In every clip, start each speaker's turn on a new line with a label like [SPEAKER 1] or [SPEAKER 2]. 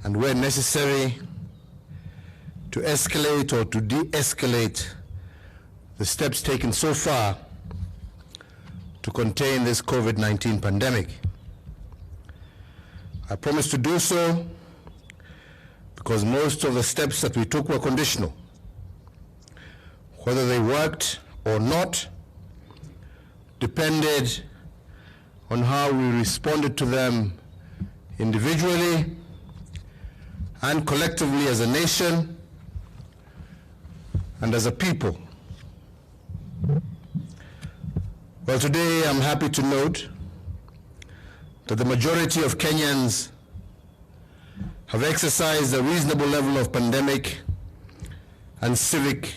[SPEAKER 1] and where necessary, to escalate or to de-escalate the steps taken so far to contain this COVID-19 pandemic. I promise to do so because most of the steps that we took were conditional. Whether they worked or not depended on how we responded to them individually and collectively as a nation and as a people. Well, today I'm happy to note that the majority of Kenyans have exercised a reasonable level of pandemic and civic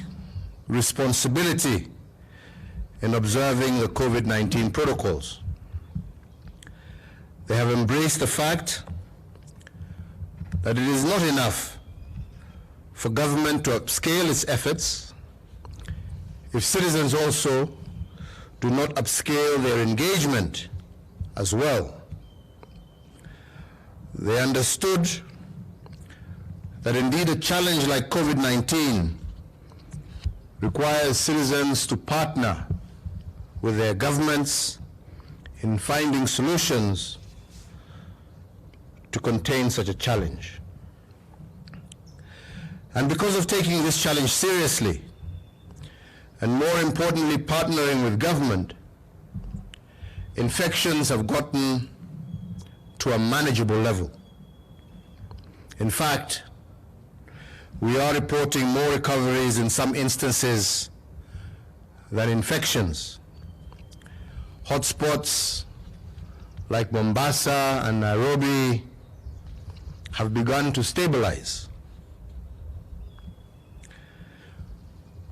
[SPEAKER 1] responsibility in observing the COVID-19 protocols. They have embraced the fact that it is not enough for government to upscale its efforts if citizens also do not upscale their engagement as well. They understood that indeed a challenge like COVID-19 requires citizens to partner with their governments in finding solutions to contain such a challenge. And because of taking this challenge seriously, and more importantly, partnering with government, infections have gotten to a manageable level. In fact, we are reporting more recoveries in some instances than infections. Hotspots like Mombasa and Nairobi have begun to stabilize.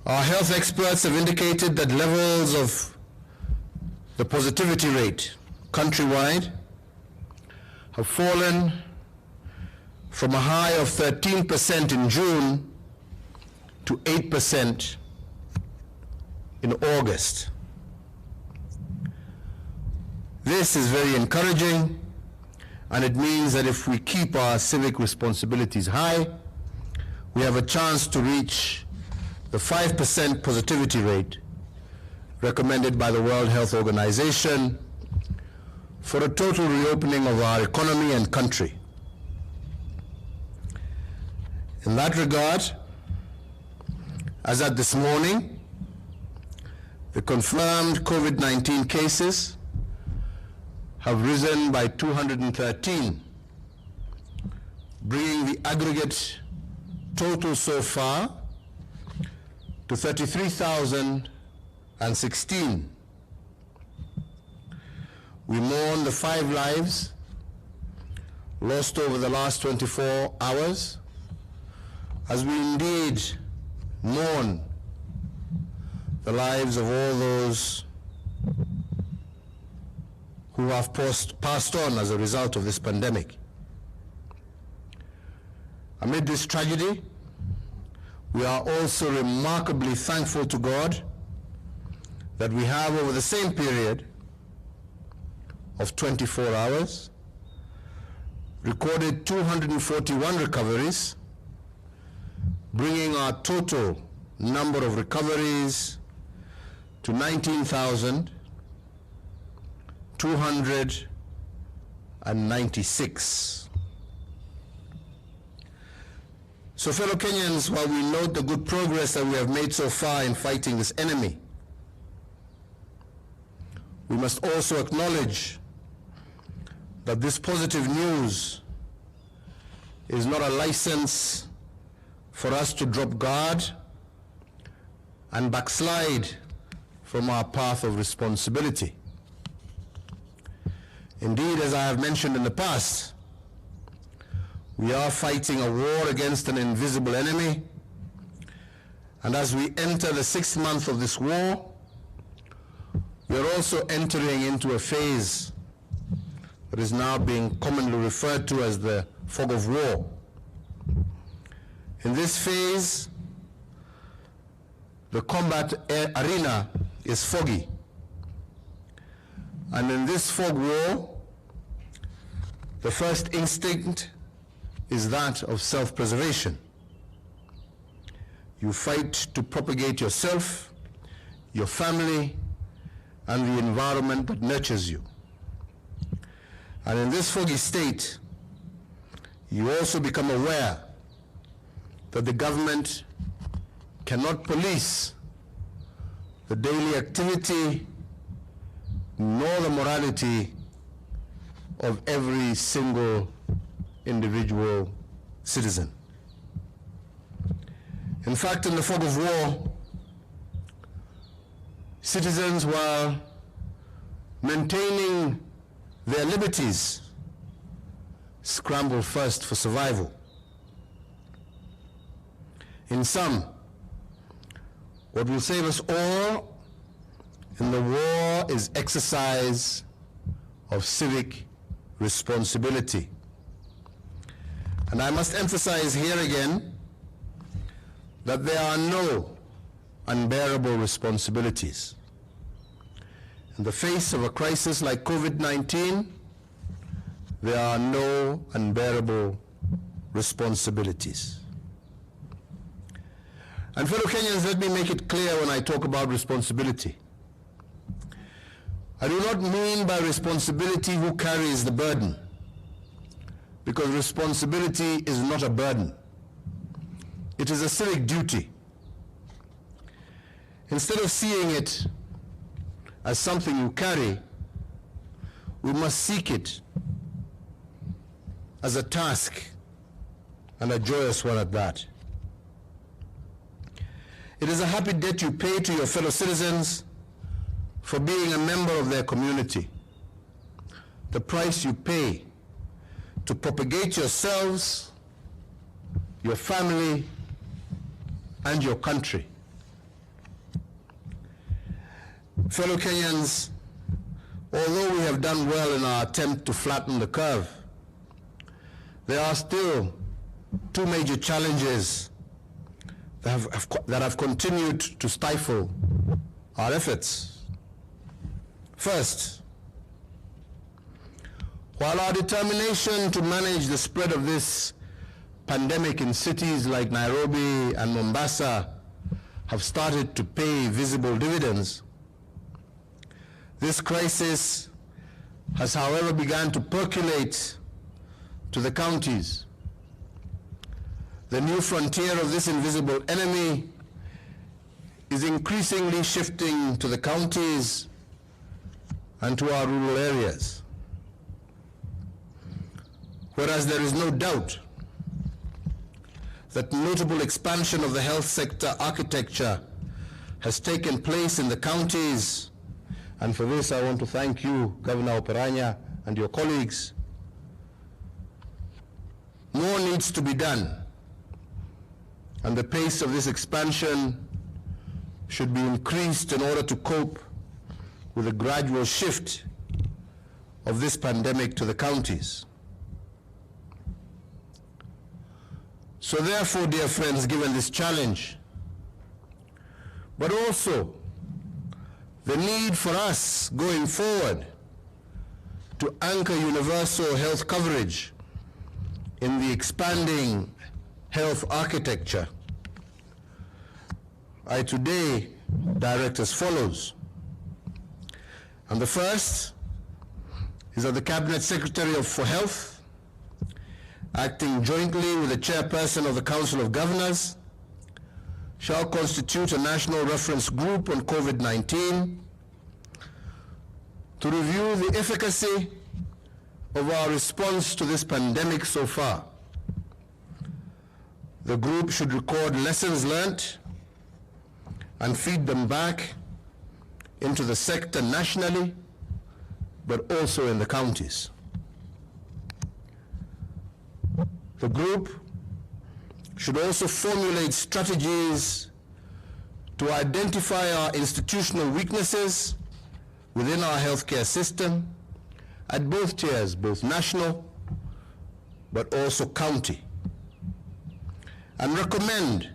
[SPEAKER 1] Our health experts have indicated that levels of the positivity rate countrywide have fallen from a high of 13% in June to 8% in August. This is very encouraging, and it means that if we keep our civic responsibilities high, we have a chance to reach the 5% positivity rate recommended by the World Health Organization for a total reopening of our economy and country. In that regard, as at this morning, the confirmed COVID-19 cases have risen by 213, bringing the aggregate total so far to 33,016. We mourn the 5 lives lost over the last 24 hours, as we indeed mourn the lives of all those who have passed on as a result of this pandemic. Amid this tragedy, we are also remarkably thankful to God that we have, over the same period of 24 hours, recorded 241 recoveries, bringing our total number of recoveries to 19,296. So, fellow Kenyans, while we note the good progress that we have made so far in fighting this enemy, we must also acknowledge that this positive news is not a license for us to drop guard and backslide from our path of responsibility. Indeed, as I have mentioned in the past, we are fighting a war against an invisible enemy, and as we enter the 6th month of this war, we are also entering into a phase that is now being commonly referred to as the fog of war. In this phase, the combat arena is foggy, and in this fog war, the first instinct is that of self-preservation. You fight to propagate yourself, your family, and the environment that nurtures you. And in this foggy state, you also become aware that the government cannot police the daily activity nor the morality of every single individual citizen. In fact, in the fog of war, citizens, while maintaining their liberties, scramble first for survival. In sum, what will save us all in the war is exercise of civic responsibility. And I must emphasize here again that there are no unbearable responsibilities. In the face of a crisis like COVID-19, there are no unbearable responsibilities. And fellow Kenyans, let me make it clear when I talk about responsibility. I do not mean by responsibility who carries the burden, because responsibility is not a burden. It is a civic duty. Instead of seeing it as something you carry, we must seek it as a task, and a joyous one at that. It is a happy debt you pay to your fellow citizens for being a member of their community. The price you pay to propagate yourselves, your family, and your country. Fellow Kenyans, although we have done well in our attempt to flatten the curve, there are still two major challenges that have continued to stifle our efforts. First, while our determination to manage the spread of this pandemic in cities like Nairobi and Mombasa have started to pay visible dividends, this crisis has, however, begun to percolate to the counties. The new frontier of this invisible enemy is increasingly shifting to the counties and to our rural areas. Whereas there is no doubt that notable expansion of the health sector architecture has taken place in the counties, and for this I want to thank you, Governor Oparanya, and your colleagues. More needs to be done, and the pace of this expansion should be increased in order to cope with the gradual shift of this pandemic to the counties. So therefore, dear friends, given this challenge, but also the need for us going forward to anchor universal health coverage in the expanding health architecture, I today direct as follows. And the first is that the Cabinet Secretary for Health, acting jointly with the Chairperson of the Council of Governors, shall constitute a national reference group on COVID-19 to review the efficacy of our response to this pandemic so far. The group should record lessons learned and feed them back into the sector nationally, but also in the counties. The group should also formulate strategies to identify our institutional weaknesses within our healthcare system at both tiers, both national but also county, and recommend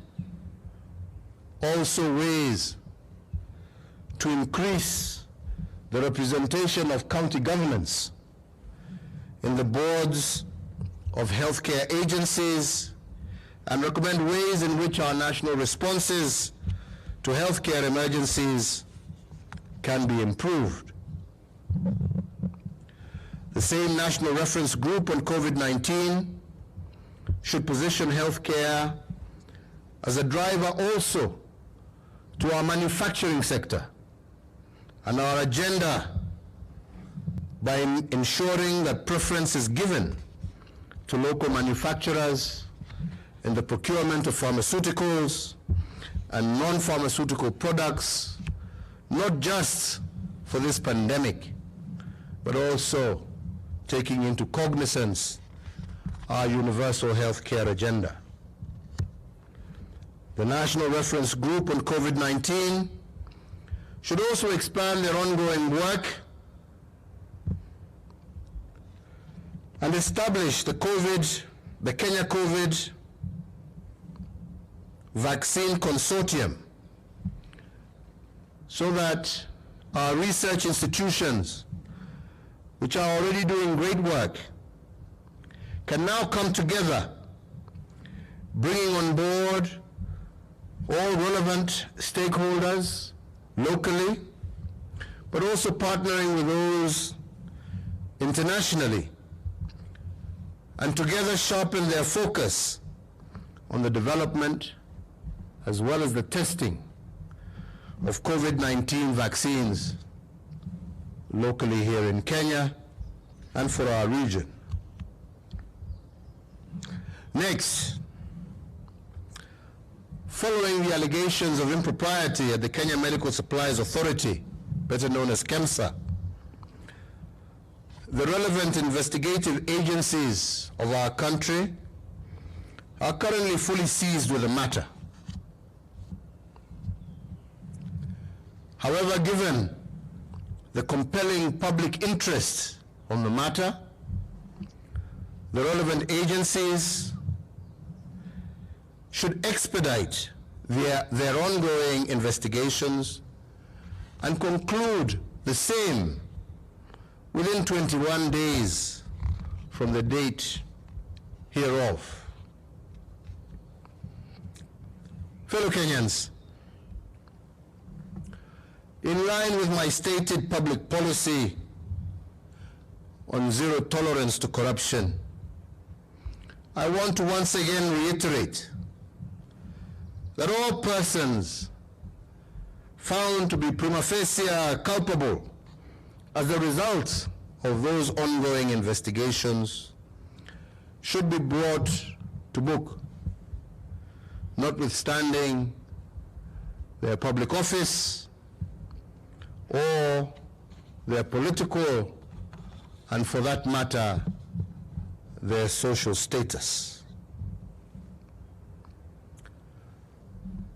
[SPEAKER 1] also ways to increase the representation of county governments in the boards of healthcare agencies and recommend ways in which our national responses to healthcare emergencies can be improved. The same National Reference Group on COVID-19 should position healthcare as a driver also to our manufacturing sector and our agenda by ensuring that preference is given to local manufacturers in the procurement of pharmaceuticals and non-pharmaceutical products, not just for this pandemic, but also taking into cognizance our universal health care agenda. The National Reference Group on COVID-19 should also expand their ongoing work and establish the Kenya COVID Vaccine Consortium so that our research institutions, which are already doing great work, can now come together, bringing on board all relevant stakeholders locally, but also partnering with those internationally, and together sharpen their focus on the development as well as the testing of COVID-19 vaccines locally here in Kenya and for our region. Next, following the allegations of impropriety at the Kenya Medical Supplies Authority, better known as KEMSA, the relevant investigative agencies of our country are currently fully seized with the matter. However, given the compelling public interest on the matter, the relevant agencies should expedite their ongoing investigations and conclude the same within 21 days from the date hereof. Fellow Kenyans, in line with my stated public policy on zero tolerance to corruption, I want to once again reiterate that all persons found to be prima facie culpable as a result of those ongoing investigations should be brought to book, notwithstanding their public office or their political, and for that matter, their social status.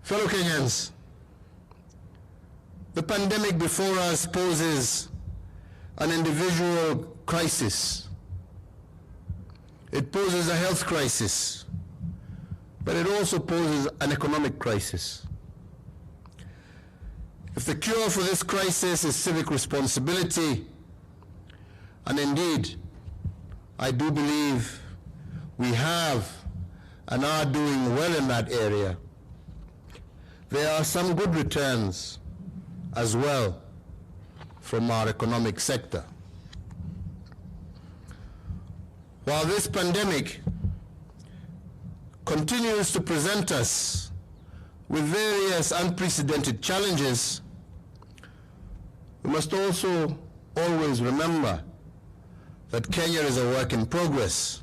[SPEAKER 1] Fellow Kenyans, the pandemic before us poses an individual crisis. It poses a health crisis, but it also poses an economic crisis. If the cure for this crisis is civic responsibility, and indeed, I do believe we have and are doing well in that area, there are some good returns as well from our economic sector. While this pandemic continues to present us with various unprecedented challenges, we must also always remember that Kenya is a work in progress.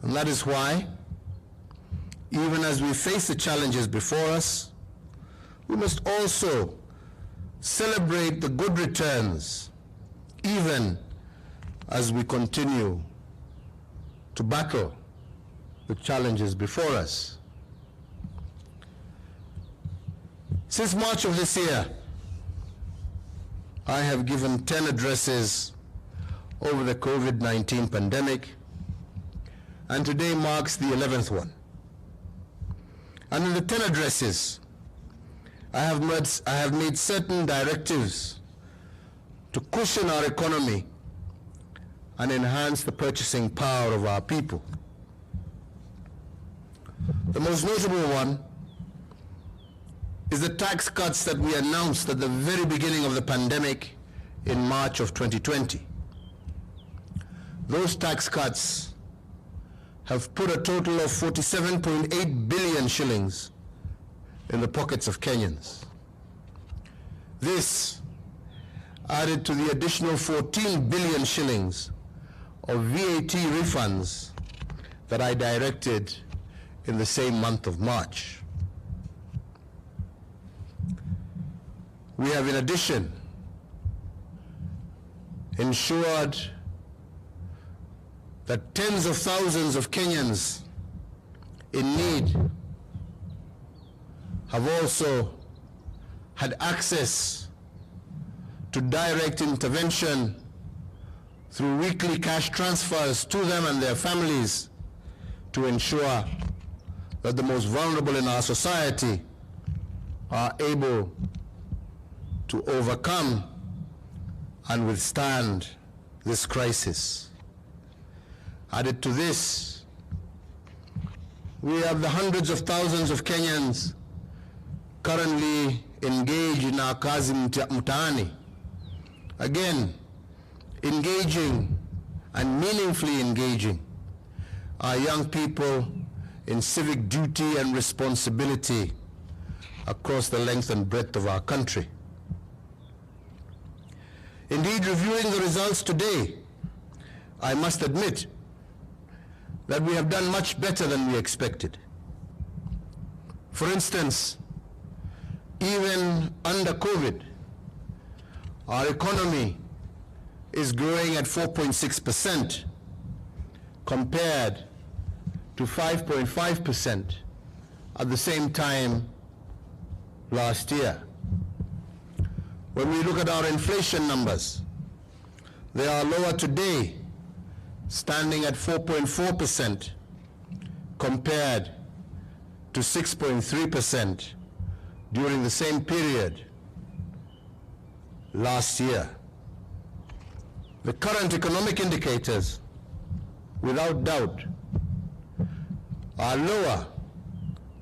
[SPEAKER 1] And that is why, even as we face the challenges before us, we must also celebrate the good returns, even as we continue to battle the challenges before us. Since March of this year, I have given 10 addresses over the COVID-19 pandemic, and today marks the 11th one. And in the 10 addresses, I have made certain directives to cushion our economy and enhance the purchasing power of our people. The most notable one is the tax cuts that we announced at the very beginning of the pandemic in March of 2020. Those tax cuts have put a total of 47.8 billion shillings in the pockets of Kenyans. This, added to the additional 14 billion shillings of VAT refunds that I directed in the same month of March. We have in addition ensured that tens of thousands of Kenyans in need have also had access to direct intervention through weekly cash transfers to them and their families to ensure that the most vulnerable in our society are able to overcome and withstand this crisis. Added to this, we have the hundreds of thousands of Kenyans currently engaged in our kazi mtaani. Again, engaging and meaningfully engaging our young people in civic duty and responsibility across the length and breadth of our country. Indeed, reviewing the results today, I must admit that we have done much better than we expected. For instance, even under COVID, our economy is growing at 4.6% compared to 5.5% at the same time last year. When we look at our inflation numbers, they are lower today, standing at 4.4% compared to 6.3% during the same period last year. The current economic indicators, without doubt, are lower,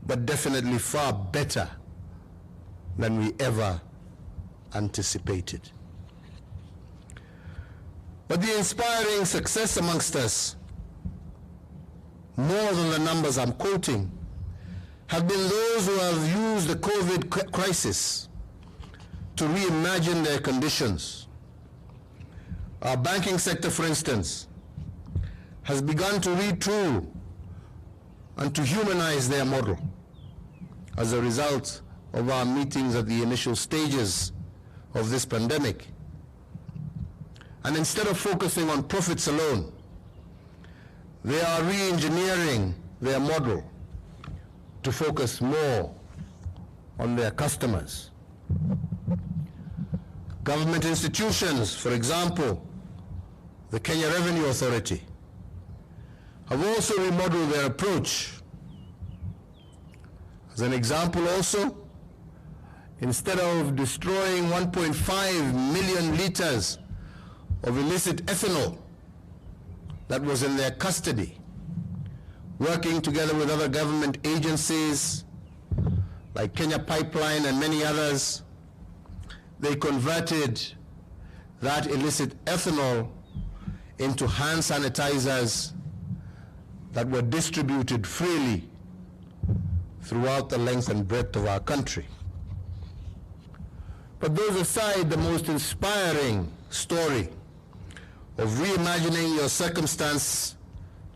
[SPEAKER 1] but definitely far better than we ever anticipated. But the inspiring success amongst us, more than the numbers I'm quoting, have been those who have used the COVID crisis to reimagine their conditions. Our banking sector, for instance, has begun to retool and to humanize their model as a result of our meetings at the initial stages of this pandemic. And instead of focusing on profits alone, they are re-engineering their model to focus more on their customers. Government institutions, for example, the Kenya Revenue Authority, have also remodeled their approach. As an example also, instead of destroying 1.5 million liters of illicit ethanol that was in their custody, working together with other government agencies like Kenya Pipeline and many others, they converted that illicit ethanol into hand sanitizers that were distributed freely throughout the length and breadth of our country. But those aside, the most inspiring story of reimagining your circumstance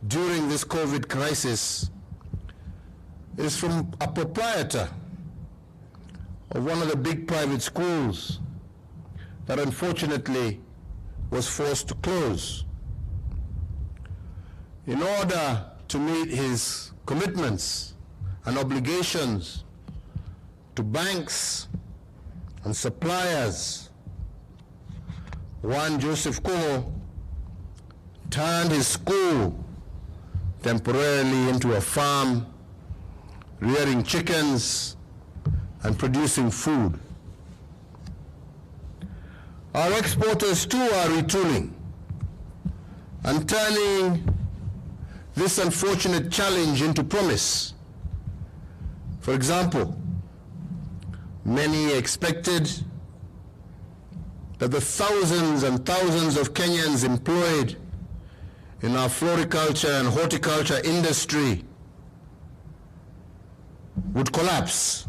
[SPEAKER 1] during this COVID crisis is from a proprietor of one of the big private schools that unfortunately was forced to close. In order to meet his commitments and obligations to banks and suppliers, Juan Joseph Kumo turned his school temporarily into a farm, rearing chickens and producing food. Our exporters too are retooling. and turning this unfortunate challenge into promise. For example, many expected that the thousands and thousands of Kenyans employed in our floriculture and horticulture industry would collapse.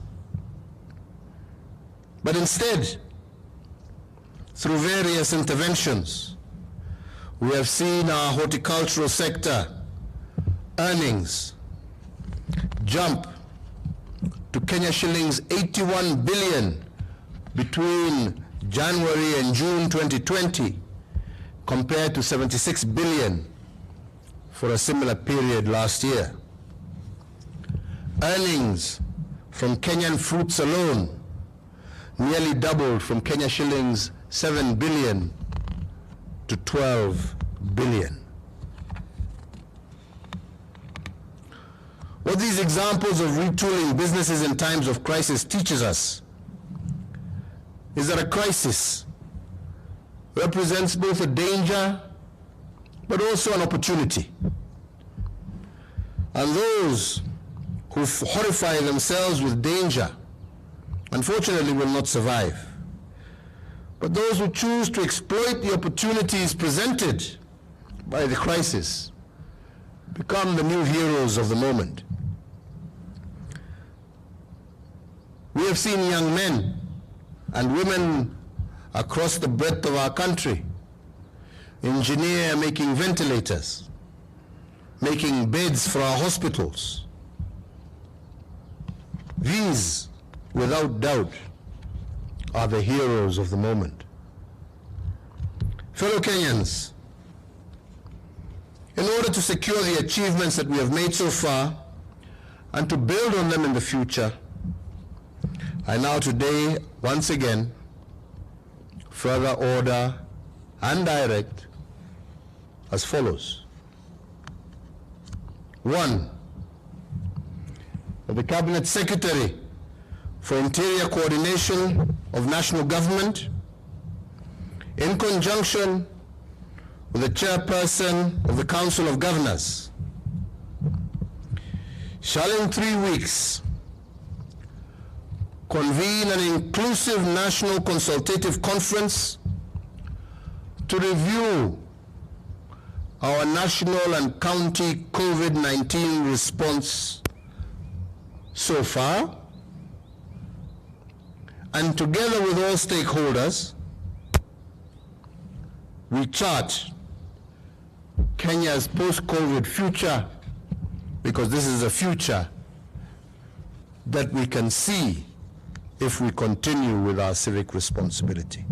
[SPEAKER 1] But instead, through various interventions, we have seen our horticultural sector earnings jump to Kenya shillings 81 billion between January and June 2020, compared to 76 billion for a similar period last year. Earnings from Kenyan fruits alone nearly doubled from Kenya shillings 7 billion to 12 billion. What these examples of retooling businesses in times of crisis teaches us is that a crisis represents both a danger but also an opportunity. And those who horrify themselves with danger, unfortunately, will not survive. But those who choose to exploit the opportunities presented by the crisis become the new heroes of the moment. We have seen young men and women across the breadth of our country engineer making ventilators, making beds for our hospitals. These, without doubt, are the heroes of the moment. Fellow Kenyans, in order to secure the achievements that we have made so far and to build on them in the future, I now today, once again, further order and direct as follows. 1, that the Cabinet Secretary for Interior Coordination of National Government, in conjunction with the Chairperson of the Council of Governors, shall in 3 weeks convene an inclusive national consultative conference to review our national and county COVID-19 response so far, and together with all stakeholders, we chart Kenya's post-COVID future, because this is a future that we can see if we continue with our civic responsibility.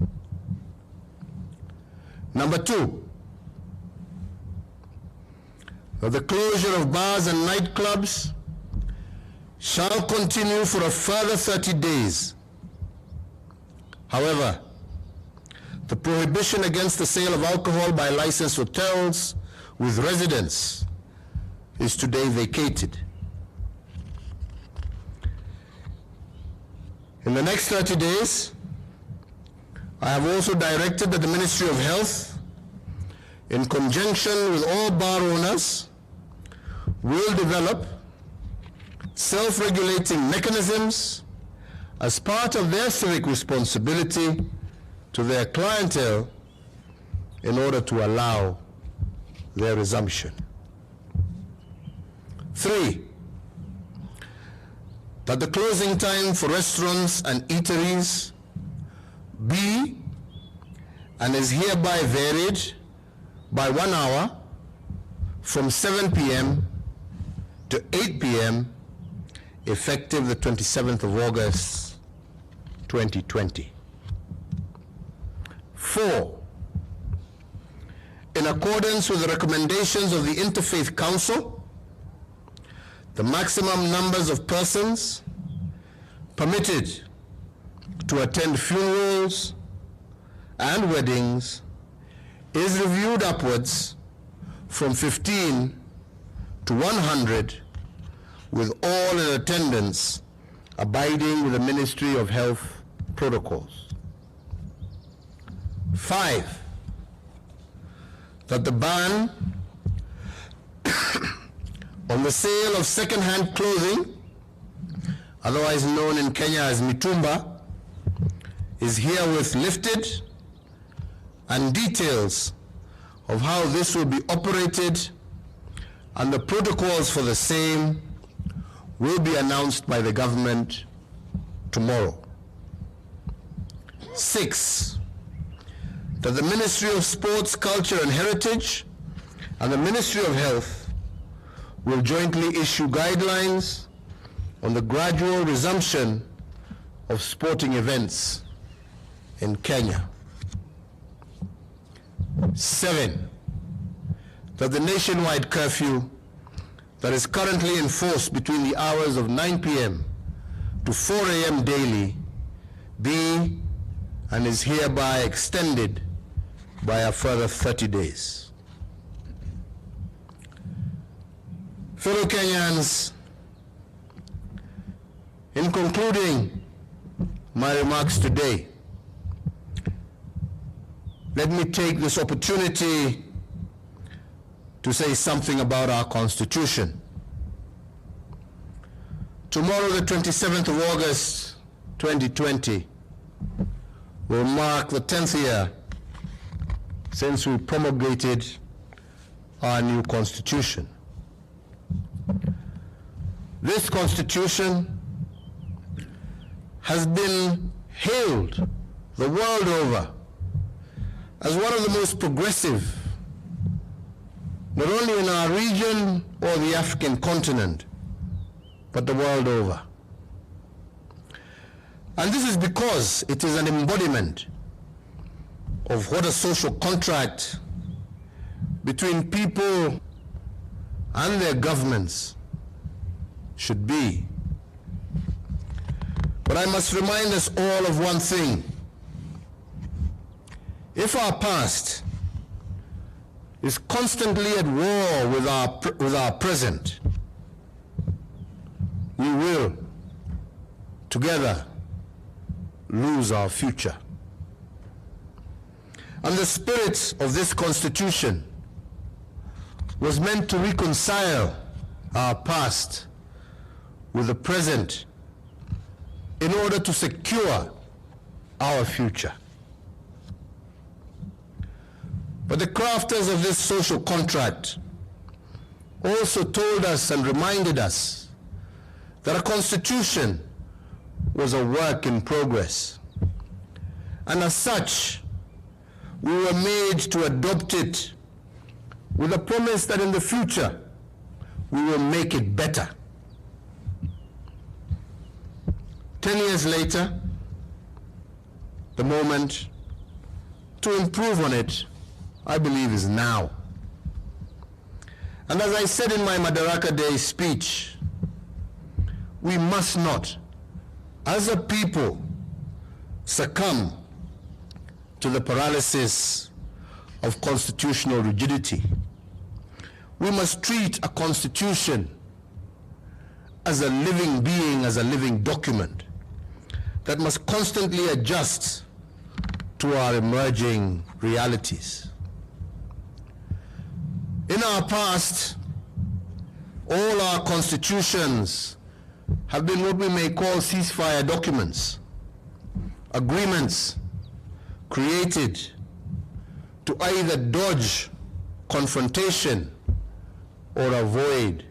[SPEAKER 1] Number 2, the closure of bars and nightclubs shall continue for a further 30 days. However, the prohibition against the sale of alcohol by licensed hotels with residents is today vacated. In the next 30 days, I have also directed that the Ministry of Health, in conjunction with all bar owners, will develop self-regulating mechanisms as part of their civic responsibility to their clientele in order to allow their resumption. 3, that the closing time for restaurants and eateries be and is hereby varied by 1 hour from 7 p.m. to 8 p.m. effective the 27th of August 2020. 4, in accordance with the recommendations of the Interfaith Council, the maximum numbers of persons permitted to attend funerals and weddings is reviewed upwards from 15 to 100, with all in attendance abiding with the Ministry of Health protocols. 5, that the ban on the sale of second-hand clothing, otherwise known in Kenya as mitumba, is herewith lifted, and details of how this will be operated and the protocols for the same will be announced by the government tomorrow. 6, that the Ministry of Sports, Culture and Heritage and the Ministry of Health will jointly issue guidelines on the gradual resumption of sporting events in Kenya. 7, that the nationwide curfew that is currently enforced between the hours of 9 p.m. to 4 a.m. daily be and is hereby extended by a further 30 days. Fellow Kenyans, in concluding my remarks today, let me take this opportunity to say something about our Constitution. Tomorrow, the 27th of August, 2020, will mark the 10th year since we promulgated our new Constitution. This Constitution has been hailed the world over as one of the most progressive, not only in our region or the African continent, but the world over. And this is because it is an embodiment of what a social contract between people and their governments should be. But I must remind us all of one thing. If our past is constantly at war with our present, we will together lose our future. And the spirit of this Constitution was meant to reconcile our past with the present in order to secure our future. But the crafters of this social contract also told us and reminded us that a constitution was a work in progress. And as such, we were made to adopt it with a promise that in the future, we will make it better. 10 years later, the moment to improve on it, I believe, is now. And as I said in my Madaraka Day speech, we must not, as a people, succumb to the paralysis of constitutional rigidity. We must treat a constitution as a living being, as a living document that must constantly adjust to our emerging realities. In our past, all our constitutions have been what we may call ceasefire documents, agreements created to either dodge confrontation or avoid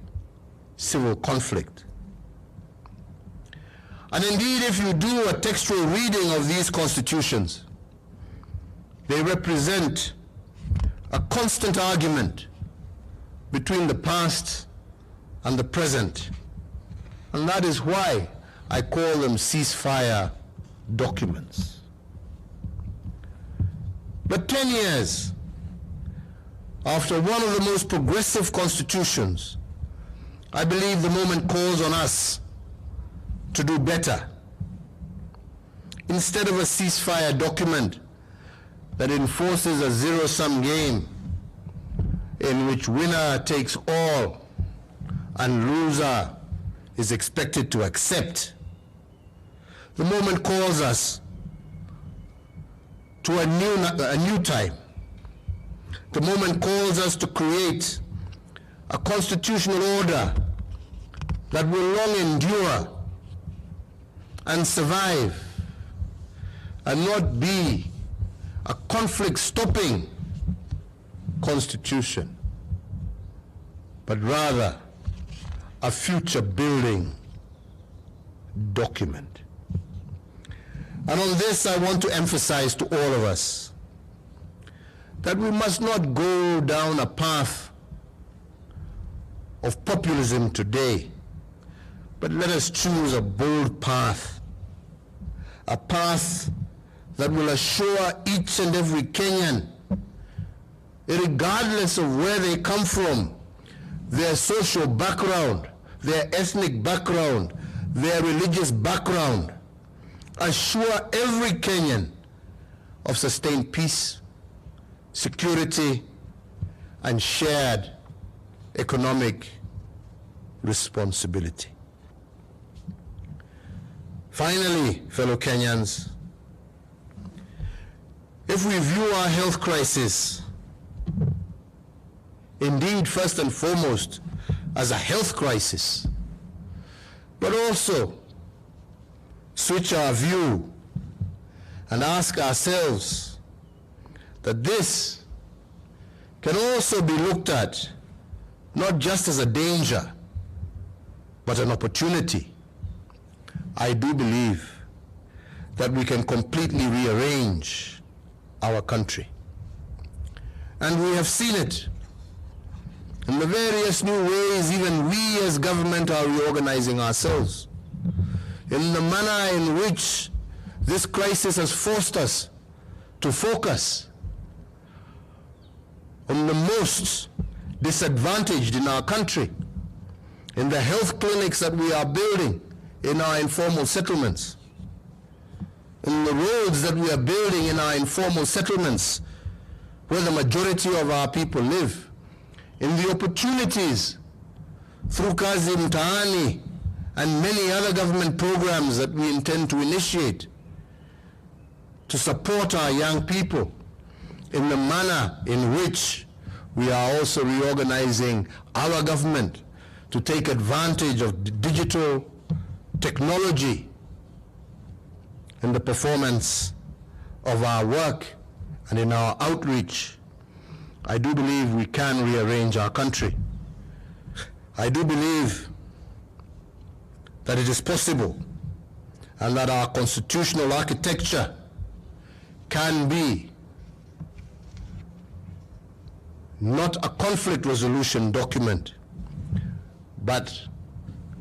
[SPEAKER 1] civil conflict. And indeed, if you do a textual reading of these constitutions, they represent a constant argument between the past and the present. And that is why I call them ceasefire documents. But 10 years after one of the most progressive constitutions, I believe the moment calls on us to do better. Instead of a ceasefire document that enforces a zero-sum game in which winner takes all and loser is expected to accept, the moment calls us to a new time, The moment calls us to create a constitutional order that will long endure and survive and not be a conflict-stopping constitution, but rather a future-building document. And on this, I want to emphasize to all of us that we must not go down a path of populism today, but let us choose a bold path, a path that will assure each and every Kenyan, regardless of where they come from, their social background, their ethnic background, their religious background, assure every Kenyan of sustained peace, security, and shared economic responsibility. Finally, fellow Kenyans, if we view our health crisis indeed first and foremost as a health crisis, but also switch our view and ask ourselves that this can also be looked at not just as a danger, but an opportunity, I do believe that we can completely rearrange our country. And we have seen it in the various new ways even we as government are reorganizing ourselves, in the manner in which this crisis has forced us to focus on the most disadvantaged in our country, in the health clinics that we are building in our informal settlements, in the roads that we are building in our informal settlements where the majority of our people live, in the opportunities through Kazi Mtaani and many other government programs that we intend to initiate to support our young people, in the manner in which we are also reorganizing our government to take advantage of digital technology in the performance of our work and in our outreach. I do believe we can rearrange our country. I do believe that it is possible and that our constitutional architecture can be not a conflict resolution document, but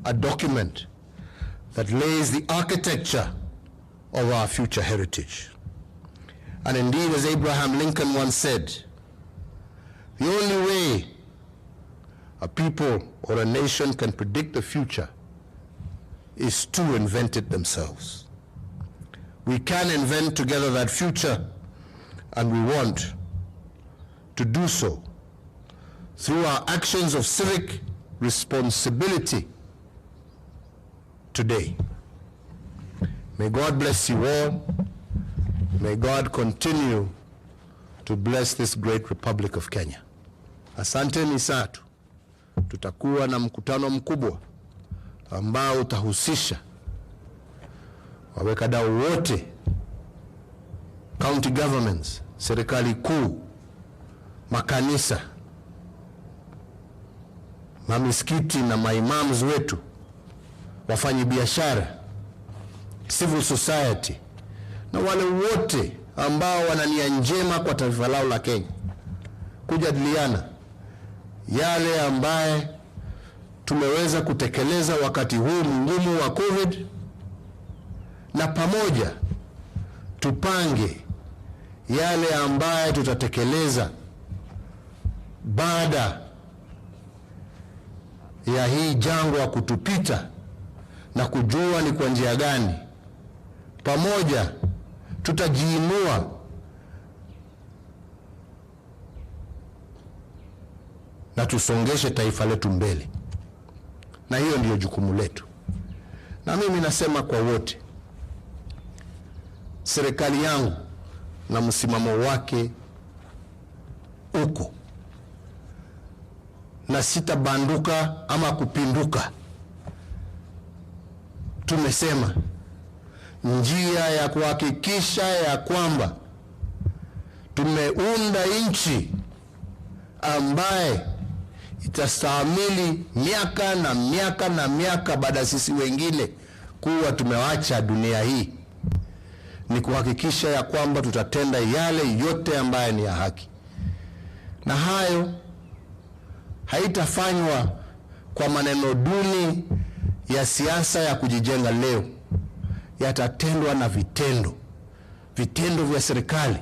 [SPEAKER 1] a document that lays the architecture of our future heritage. And indeed, as Abraham Lincoln once said, the only way a people or a nation can predict the future is to invent it themselves. We can invent together that future, and we want to do so through our actions of civic responsibility today. May God bless you all. May God continue to bless this great Republic of Kenya. Asanteni sana. Tutakuwa na mkutano mkubwa ambao utahusisha wawekadau wote, county governments, serikali kuu, makanisa, mamisikiti na maimams wetu, wafanyi biashara, civil society, na wale wote ambao wana nia njema kwa taifa lao la Kenya, kujadiliana yale ambaye tumeweza kutekeleza wakati huu mgumu wa COVID, na pamoja tupange yale ambaye tutatekeleza baada ya hii jangwa kutupita, na kujua ni kwa njia gani pamoja tutajiinua na tusongeshe taifa letu mbele. Na hiyo ndiyo jukumu letu. Na mimi nasema kwa wote, serikali yangu na msimamo wake uko, na sitabanduka ama kupinduka. Tumesema njia ya kuhakikisha ya kwamba tumeunda nchi ambaye itastahimili miaka na miaka na miaka baada ya sisi wengine kuwa tumewacha dunia hii, ni kuhakikisha ya kwamba tutatenda yale yote ambaye ni ya haki, na hayo haitafanywa kwa maneno duni ya siasa ya kujijenga leo. Yatatendwa na vitendo vya serikali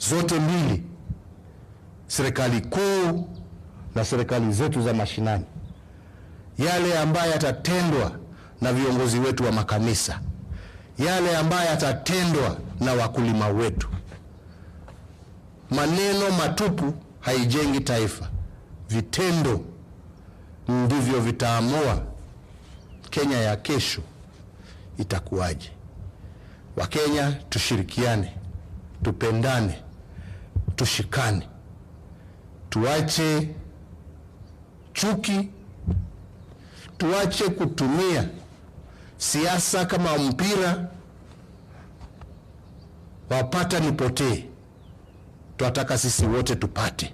[SPEAKER 1] zote mbili, serikali kuu na serikali zetu za mashinani, yale ambayo yatatendwa na viongozi wetu wa makanisa, yale ambayo yatatendwa na wakulima wetu. Maneno matupu haijengi taifa. Vitendo ndivyo vitaamua Kenya ya kesho itakuwaje. Wakenya tushirikiane, tupendane, tushikane, tuache chuki, tuache kutumia siasa kama mpira wapata nipotee. Tunataka sisi wote tupate.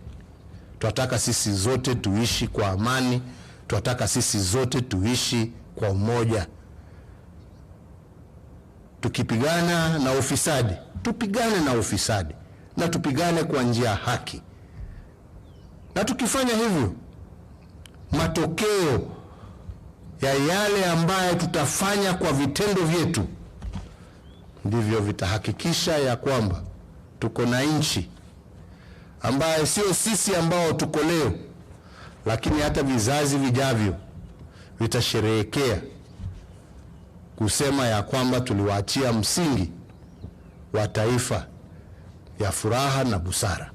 [SPEAKER 1] Tunataka sisi zote tuishi kwa amani. Tunataka sisi zote tuishi kwa umoja. Tukipigana na ufisadi, tupigane na ufisadi, na tupigane kwa njia haki. Na tukifanya hivyo, matokeo ya yale ambayo tutafanya kwa vitendo vyetu ndivyo vitahakikisha ya kwamba tuko na nchi ambayo sio sisi ambao tuko leo, lakini hata vizazi vijavyo vitasherehekea kusema ya kwamba tuliwaachia msingi wa taifa ya furaha na busara.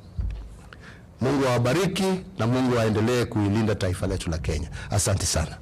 [SPEAKER 1] Mungu awabariki na Mungu aendelee kuilinda taifa letu la Kenya. Asante sana.